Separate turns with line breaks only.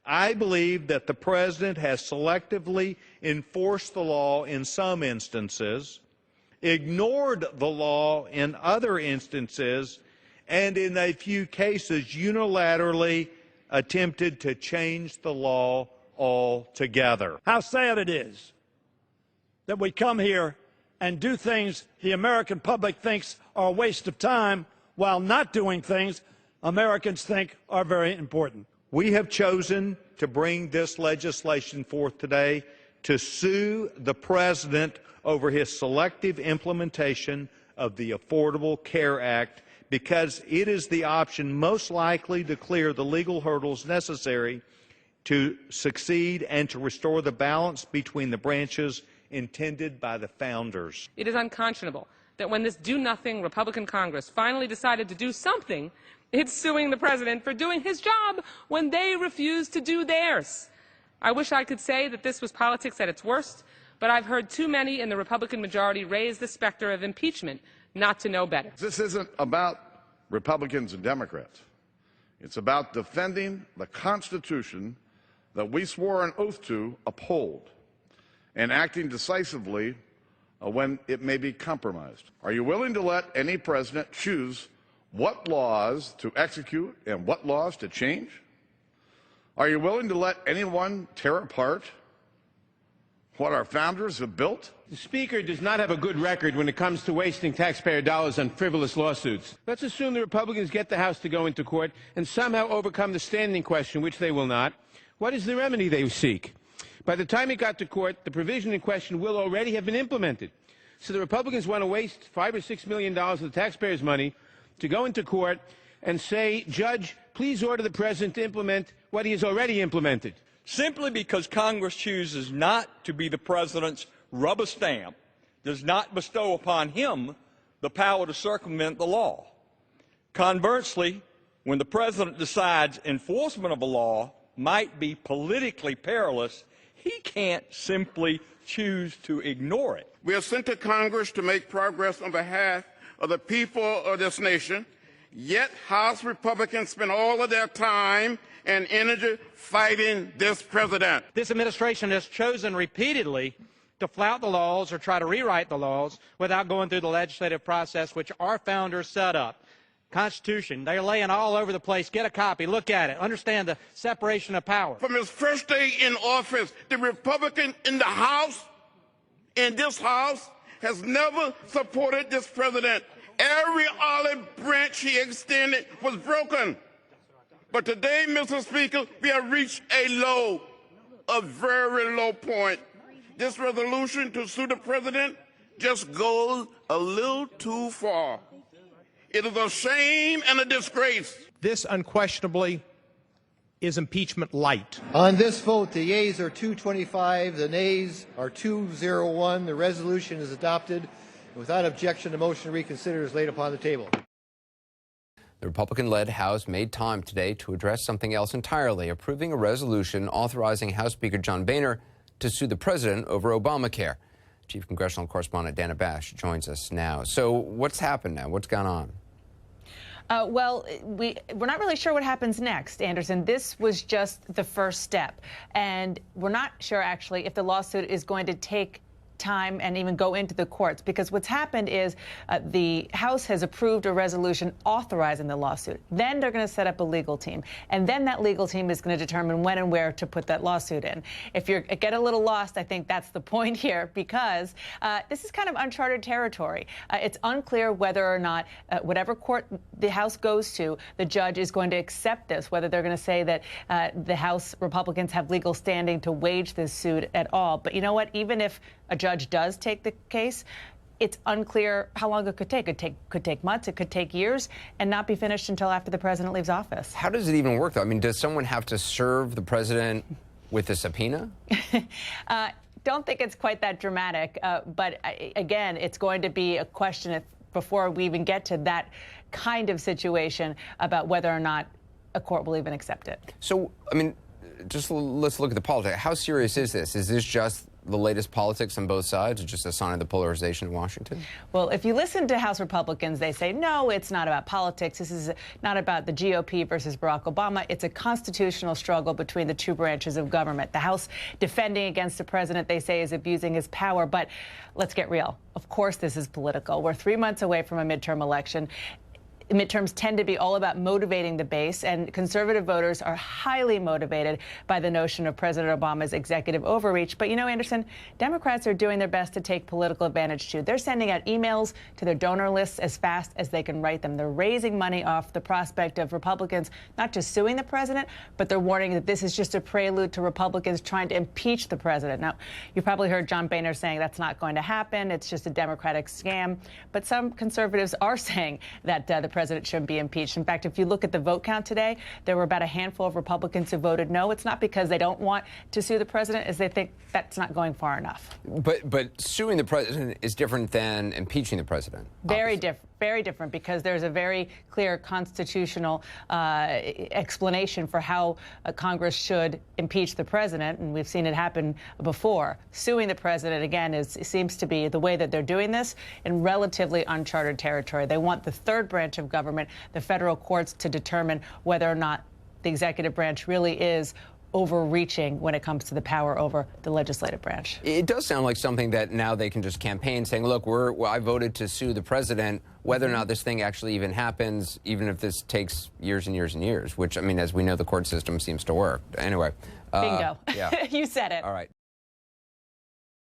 I believe that the President has selectively enforced the law in some instances, ignored the law in other instances, and in a few cases unilaterally attempted to change the law altogether.
How sad it is that we come here and do things the American public thinks are a waste of time while not doing things Americans think are very important.
We have chosen to bring this legislation forth today to sue the President over his selective implementation of the Affordable Care Act because it is the option most likely to clear the legal hurdles necessary to succeed and to restore the balance between the branches intended by the founders.
It is unconscionable that when this do-nothing Republican Congress finally decided to do something, it's suing the President for doing his job when they refused to do theirs. I wish I could say that this was politics at its worst, but I've heard too many in the Republican majority raise the specter of impeachment not to know better.
This isn't about Republicans and Democrats. It's about defending the Constitution that we swore an oath to uphold and acting decisively when it may be compromised. Are you willing to let any president choose what laws to execute and what laws to change? Are you willing to let anyone tear apart what our founders have built?
The Speaker does not have a good record when it comes to wasting taxpayer dollars on frivolous lawsuits. Let's assume the Republicans get the House to go into court and somehow overcome the standing question, which they will not. What is the remedy they seek? By the time it got to court, the provision in question will already have been implemented. So the Republicans want to waste $5 or $6 million of the taxpayers' money to go into court and say, Judge, please order the President to implement what he has already implemented.
Simply because Congress chooses not to be the President's rubber stamp does not bestow upon him the power to circumvent the law. Conversely, when the President decides enforcement of a law might be politically perilous, he can't simply choose to ignore it.
We are sent to Congress to make progress on behalf of the people of this nation, yet House Republicans spend all of their time and energy fighting this president.
This administration has chosen repeatedly to flout the laws or try to rewrite the laws without going through the legislative process which our founders set up. Constitution, they're laying all over the place. Get a copy, look at it, understand the separation of power.
From his first day in office, the Republican in the House, in this House, has never supported this president. Every olive branch he extended was broken. But today, Mr. Speaker, we have reached a very low point. This resolution to sue the president just goes a little too far. It is a shame and a disgrace.
This unquestionably is impeachment light.
On this vote, the yeas are 225, the nays are 201. The resolution is adopted. Without objection, the motion to reconsider is laid upon the table.
The Republican-led House made time today to address something else entirely, approving a resolution authorizing House Speaker John Boehner to sue the president over Obamacare. Chief Congressional Correspondent Dana Bash joins us now. So what's happened now? What's gone on?
Well, we're not really sure what happens next, Anderson. This was just the first step. And we're not sure, actually, if the lawsuit is going to take time and even go into the courts, because what's happened is the House has approved a resolution authorizing the lawsuit. Then they're going to set up a legal team, and then that legal team is going to determine when and where to put that lawsuit in. If you get a little lost, I think that's the point here, because this is kind of uncharted territory. It's unclear whether or not whatever court the House goes to, the judge is going to accept this, whether they're going to say that the House Republicans have legal standing to wage this suit at all. But you know what? Even if a judge does take the case, it's unclear how long it could take. It could take months, it could take years, and not be finished until after the president leaves office.
How does it even work, though? I mean, does someone have to serve the president with a subpoena?
Don't think it's quite that dramatic, but again, it's going to be a question before we even get to that kind of situation about whether or not a court will even accept it.
So, I mean, just let's look at the politics. How serious is this? Is this just the latest politics on both sides? It's just a sign of the polarization in Washington?
Well, if you listen to House Republicans, they say, no, it's not about politics. This is not about the GOP versus Barack Obama. It's a constitutional struggle between the two branches of government. The House defending against the president, they say, is abusing his power. But let's get real. Of course, this is political. We're 3 months away from a midterm election. Midterms tend to be all about motivating the base, and conservative voters are highly motivated by the notion of President Obama's executive overreach. But, you know, Anderson, Democrats are doing their best to take political advantage, too. They're sending out emails to their donor lists as fast as they can write them. They're raising money off the prospect of Republicans not just suing the president, but they're warning that this is just a prelude to Republicans trying to impeach the president. Now, you probably heard John Boehner saying that's not going to happen. It's just a Democratic scam. But some conservatives are saying that the president shouldn't be impeached. In fact, if you look at the vote count today, there were about a handful of Republicans who voted no. It's not because they don't want to sue the president, as they think that's not going far enough.
But suing the president is different than impeaching the president.
Very different, because there's a very clear constitutional explanation for how Congress should impeach the president, and we've seen it happen before. Suing the president, again, seems to be the way that they're doing this in relatively uncharted territory. They want the third branch of government, the federal courts, to determine whether or not the executive branch really is overreaching when it comes to the power over the legislative branch.
It does sound like something that now they can just campaign saying, look, I voted to sue the president, whether or not this thing actually even happens, even if this takes years and years and years, which, I mean, as we know, the court system seems to work. Anyway.
Bingo.
Yeah.
You said it.
All right.